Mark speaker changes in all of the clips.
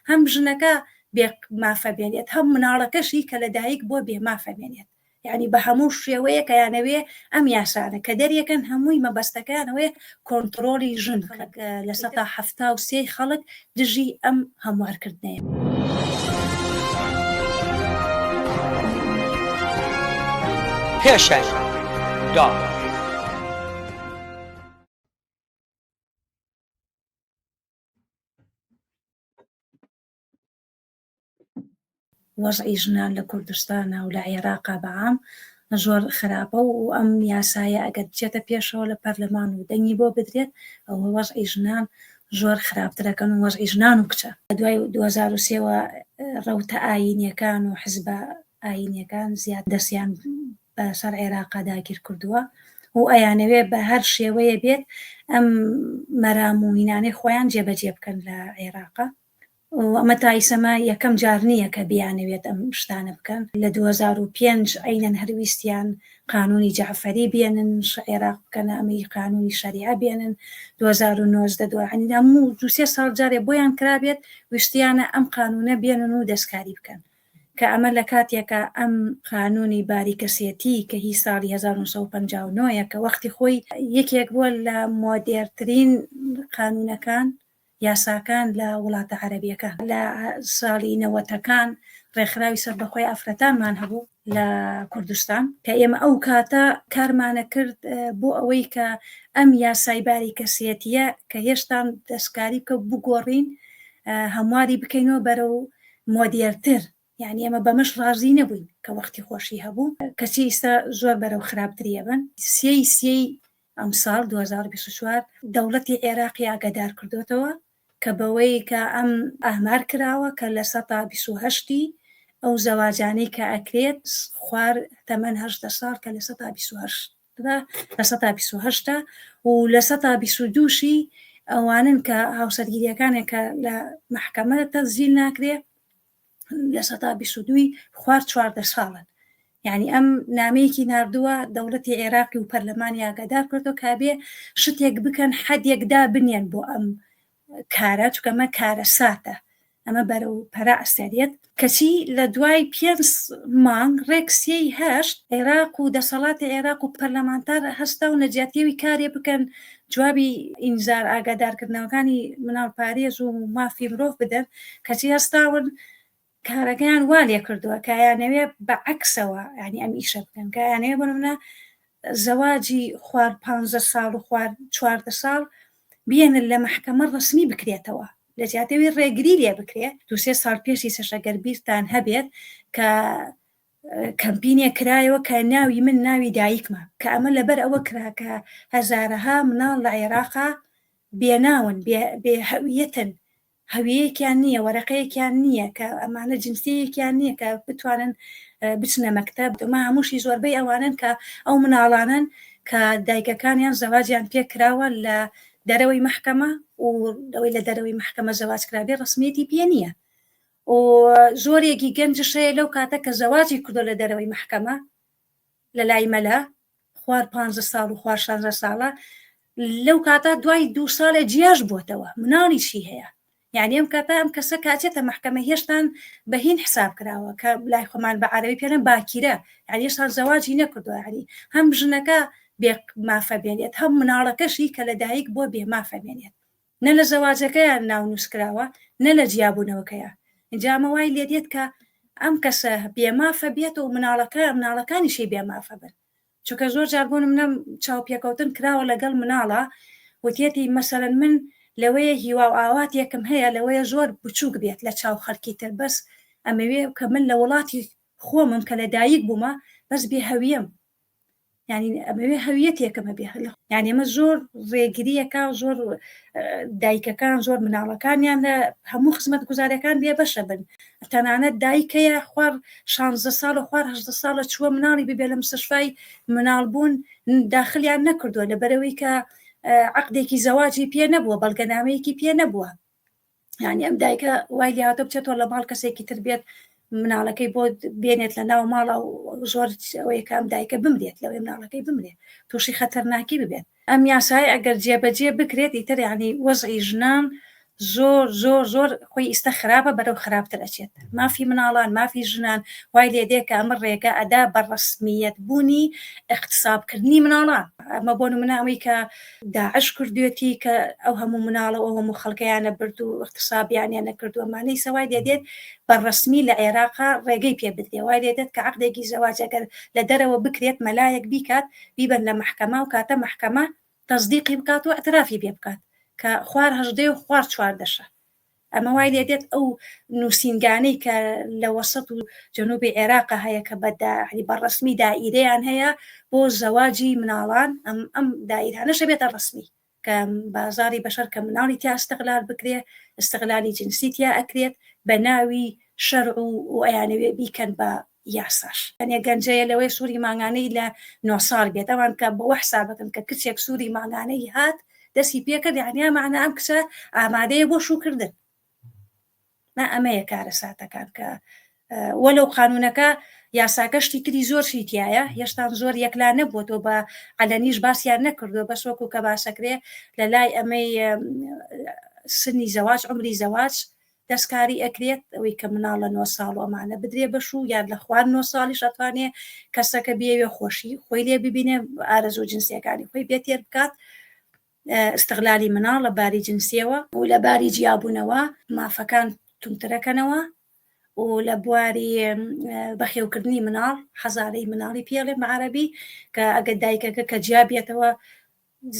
Speaker 1: هەم ژنەکە بێ مافە بێنێت هەم مناڵەکەشی کە لە دایک بۆ بێ مافە بێنێت. یعنی بە هەموو شێوەیە کە یانەوێ ئەم یاسانە کە دەریەکەن هەمووی مەبەستەکانەوەی کۆنتترۆلی ژن لە 1970 خەڵک دژی ئەم هەموارکردنەیە.
Speaker 2: پێشەنگ دا
Speaker 1: وەزعی ژنان لە کوردستانە و لە عێراقا بەعام زۆر خراپە و ئەم یاسایە ئەگەر بچێتە پێشەوە لە پەرلەمان و دەنگی بۆ بدرێت ئەوە وەزعی ژنان زۆر خراپترەکەن و وەزعی ژنان و کچە. دوای 2023ەوە ڕەوتە ئاینیەکان و حزبە ئاینیەکان زیاد دەستیان بەسەر عێراقا داگیر کردووە و ئەیانەوێ بە هەر شێوەیە بێت ئەم مەرام و هینانەی خۆیان جێبەجێ بکەن لە عێراقا. ئەمە تایسەمە یەکەم جار نییە کە بیانەوێت ئەم شتانە بکەن. لە 2005 ئەینەن هەرویستیان قانونی جعفەری بێنن عێراق بکەنە ئەمەی قانونی شەریعە بێنن 2019 هەموو 2-3 ساڵ جارێ بۆیان کرابێت ویستیانە ئەم قانونە بێنن و دەستکاری بکەن کە ئەمە لە کاتێکە ئەم قانونی باریکەسێتی کە هی ساڵی 1959 کە وەختی خۆی یەکێک بووە لە مۆدێرترین قانونەکان یاساکان لە وڵاتە عەرەبیەکە لە ساڵی 90ەکان ڕێکخراوی سەربەخۆی ئافرەتانمان هەبوو لە کوردستان کە ئێمە ئەو کاتە کارمانە کرد بۆ ئەوەی کە ئەم یاسای باریکەسێتیە کە هێشتا دەستکاری کە بگۆڕین هەمواری بکەینەوە بەرەو مۆدێرتر. یعنی ئەمە بەمەش ڕازی نەبووین کە وەختی خۆشی هەبوو کەچی ئێستا زۆر بەرەو خراپتریە بن. سێی ئەم ساڵ 2024 دەوڵەتی عێراقی ئاگادار کردوتەوە کە بەوەی کە ئەم ئامار کراوە کە لە 128 ئەو زەواجانەی کە ئەکرێت خوار تەمەن 18 ساڵ کە لە 128 و لە 122 ئەوانن کە هاوسەرگیریەکانێک کە لە محکەمە تەزیل ناکرێت لە 122 خوار 14 ساڵن. یعنی ئەم نامەیەکی نردووە دەوڵەتی عێراقی و پەرلەمانی ئاگادار کردەوە کابێ شتێک بکەن حەدێکدا بنێن بۆ ئەم کارە چکە ئەمە کارە ساتە ئەمە بەرەو پەرە ئەستێت کەچی لە دوای 5 مانگ ڕێکسیەی هەشت عێراق و دەسەڵاتی عێراق و پەرلەمانتار هەستا و نەجاتیەوی کارێ بکەن جوابی ئینزار ئاگادارکردنەوەکانی مناڵپارێز و مافی مرۆڤ بدەن کەچی هەستاون کارەکەیان وا لێ کردووە کایانەوێ بەعەکسەوە ینی ئەم ئیشە بکەن کایانەوێ بنمونە زەواجی خوار 15 ساڵ و خوار 14 ساڵ بێنن لە محکەمە ڕسمی بکرێتەوە لە جیاتەوەی ڕێگری لێ بکرێت 2-3 ساڵ پێشی سەشەگەر بیرتان هەبێت کە کەمپینێ کرایەوە کە ناوی من ناوی دایکمە کە ئەمە لەبەر ئەوە کراکە هەزارەها مناڵ لە عێراقا بێناون بێ هەویەتن هەویەیەکیان نییە وەرەقەیەکیان نییە کە ئەمانە جنسیەکیان نییە کە بتوانن بچنە مەکتەب دەما هەمووشی زۆربەی ئەوانن کە ئەو مناڵانن کە دایکەکانیان زەواجیان پێ کراوە لە دەرەوەی محکەمە و ئەوەی لە دەرەوەی محکەمە زەواج کرابێ ڕسمیەتی پێ نییە و زۆرێکی گەنجشەیە لەو کاتە کە زەواجی کردو لە دەرەوەی محکەمە لە لای مەلا خوار 15 ساڵ و خوار 16 ساڵە لەو کاتە دوای 2 ساڵە جیاش بۆتەوە مناڵیشی هەیە. یعنی ئەم کاتە ئەم کەسە کاتێتە محکەمە هێشتان بەهین حساب کراوە کە لای خۆمان بە عەرەبی پێڵێن باکیرە یعنی هێشتا زەواجی نەکردووە ینی هەم ژنەکە بێ مافە بێنێت هەم مناڵەکەشی کە لە دایک بۆ بێ مافە بێنێت نە لە زەواجەکەیان ناونووسکراوە نە لە جیابوونەوەکەیە. اینجامە وای لێ دێت کە ئەم کەسە بێمافە بێت و مناڵەکانیشی بێمافە بن چونکە زۆر جاربوون منە چاوپێکەوتن کراوە لەگەڵ مناڵە وتێتی مەسەرەن من لەوەیە هیوا و ئاوات یەکم هەیە لەوەیە زۆر بچووک بێت لە چاو خەڵکی تر بەس ئەمەوێ کە من لە وڵاتی خۆمم کە لە دایک بوومە بەس بێ هەویەم یعنی ئەمەوێ هەویەتێکمە بێ یعنی ئەمە زۆر ڕێگریەکە زۆر دایکەکان زۆر مناڵەکانیان لە هەموو خزمەت گوزاریەکان بێ بەشە بن تەنانەت دایکەیە خوار 16 ساڵ و خوار 18 ساڵە چووە مناڵی ببێ لە مستشفای مناڵبوون داخلیان نەکردووە لەبەرەوەی کە عقدێکی زەواجی پێ نەبووە بەڵگەنامەیەکی پێ نەبووە. یعنی ئەم دایکە وای لێهاتە بچێتەوە لە ماڵ کەسێکی تر بێت مناڵەکەی بۆ بێنێت لە ناو ماڵە و زۆر ئەوەیە کام دایکە بمرێت لەوەی مناڵەکەی بمرێت تووشی خەتەرناکی ببێت. ئەم یاسای ئەگەر جێبەجێ بکرێت ئیتر یعنی وەزعی ژنان زۆر زۆر زۆر خۆی ئیستا خراپە بەرەو خراپتر ئەچێت مافی مناڵان مافی ژنان وای لێ دێکە ئەمە ڕێگە ئەدا بە ڕسمیەت بوونی اقتصابکردنی مناڵان ئەمە بۆ نمونە ئەوەی کە داعش کردوێتی کە ئەو هەموو مناڵە ئەو هەموو خەڵکەیانە برد و اقتصابیانیان نەکردووەمانەی سەوای لێ دێت بە ڕسمی لە عێراقا ڕێگەی پێ بدرێ وای لێ دێت کە عەقدێکی زەواج ئەگەر لە دەرەوە بکرێت مەلایەک بیکات بیبەن لە محکەمە و کاتە محکەمە تەصدیقی بکات و ئەترافی پێ بکات کە خوار هەژدەی و خوار چواردەشە ئەمە وای لێ دێت ئەو نووسینگانەی کە لە وەسەط و جەنوبی عێراقا هەیە کە بە ڕسمی دائیرەیان هەیە بۆ زەواجی مناڵان ئەم دائیرانەشە بێتە ڕسمی کە بازاری بەشەر کە مناڵی تیا استقلال بکرێ استقلالی جنسی تیا ئەکرێت بە ناوی شەرع و ئەیانەوێ بیکەن بە یاساش ئەنێ گەنجەیە لەوەی سووری ماگانەی لە 9 ساڵ بێت ئەوان کە بەوە حسابەکەن کە کچێک سووری ماگانەی هات دەستی پێکرد یعنیا معنە ئەم کچە ئامادەیە بۆ شوکردن ئەمەیە کارە ساتەکان کە وەلەو قانونەکە یاساکەشتی تری زۆر شیتایە هێشتا زۆر یەکلا نەبووەوە بە عەلەنیش باسییان نەکردو بەس وەکو کە باسەکرێ لە لای ئەمەی سنی زەواج عمری زەواج دەستکاری ئەکرێت ئەوەی کە مناڵ لە 9 ساڵ ئەمانە بدرێ بەش و یان لە خوار 9 ساڵی شەتوانێ کەسەکە بێوێ خۆشی خۆی لێ ببینێ ئارەزوو جنسیەکانی خۆی بێتێر بکات استقلالی مناڵ لە باری جنسیەوە و لە باری جیابوونەوە مافەکان تونترەکەنەوە و لە بواری بەخێوکردنی مناڵ حەزارەی مناڵی پێڵێ بەعەرەبی کە ئەگەر دایکەکە کە جیابێتەوە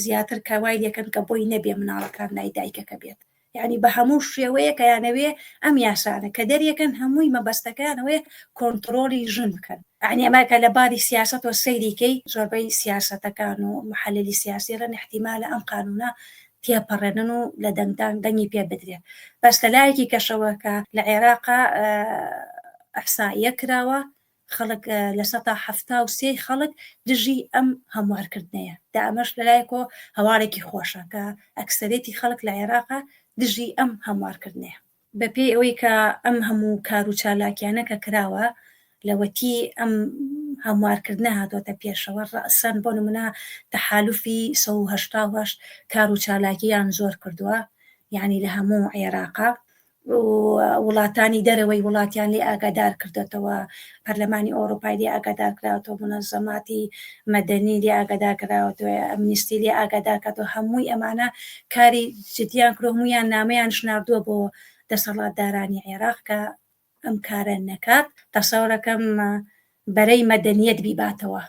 Speaker 1: زیاتر کەوای لێکن کە بۆی نەبێ مناڵەکان لای دایکەکە بێت یعنی بە هەموو شێوەیە کە یانەوێ ئەم یاسانە کە دەریەکەن هەمووی مەبەستەکانەوەی کۆنتڕۆلی ژن بکەن یعنی ئەماکە لە باری سیاسەت و سەیریکەی زۆربەی سیاسەتەکان و محەللی سیاسیرە احتیمالە ئەم قانونە تێپەڕێنن و لە دەنگی پێ بدرێت بەس لە لایەکی کەشەوە کە لە عێراقا ئەحسائیە کراوە خەڵک لە 1970 خەڵک دژی ئەم هەموارکردنەیە دا ئەمەش لەلایەکۆ هەوارێکی خۆشە کە ئەکسەرێتی خەڵک لە عێراقا دژی ئەم هەموارکردنەیە بەپێی ئەوەی کە ئەم هەموو کار و چالاکیانە کە کراوە لەوەتی ئەم هەموارکردنە هاتۆتە پێشەوە ڕەسەن بۆ نمونە تەحالوفی 1970 کار و چالاکییان زۆر کردووە یعنی لە هەموو عێراقا وڵاتانی دەرەوەی وڵاتیان لێ ئاگادار کردێتەوە پەرلەمانی ئەوروپای لێ ئاگادار کراوەتەوە منەزەماتی مەدەنی لێ ئاگادار کراوەتەوە ئەمنیستی لێ ئاگادار کاتەوە هەمووی ئەمانە کاری جدیان کرد هەموویان نامەیان شناردووە بۆ دەسەڵاتدارانی عێراق کە ئەم کارە نەکات تەسەوڕەکەم بەرەی مەدەنیەت بیباتەوە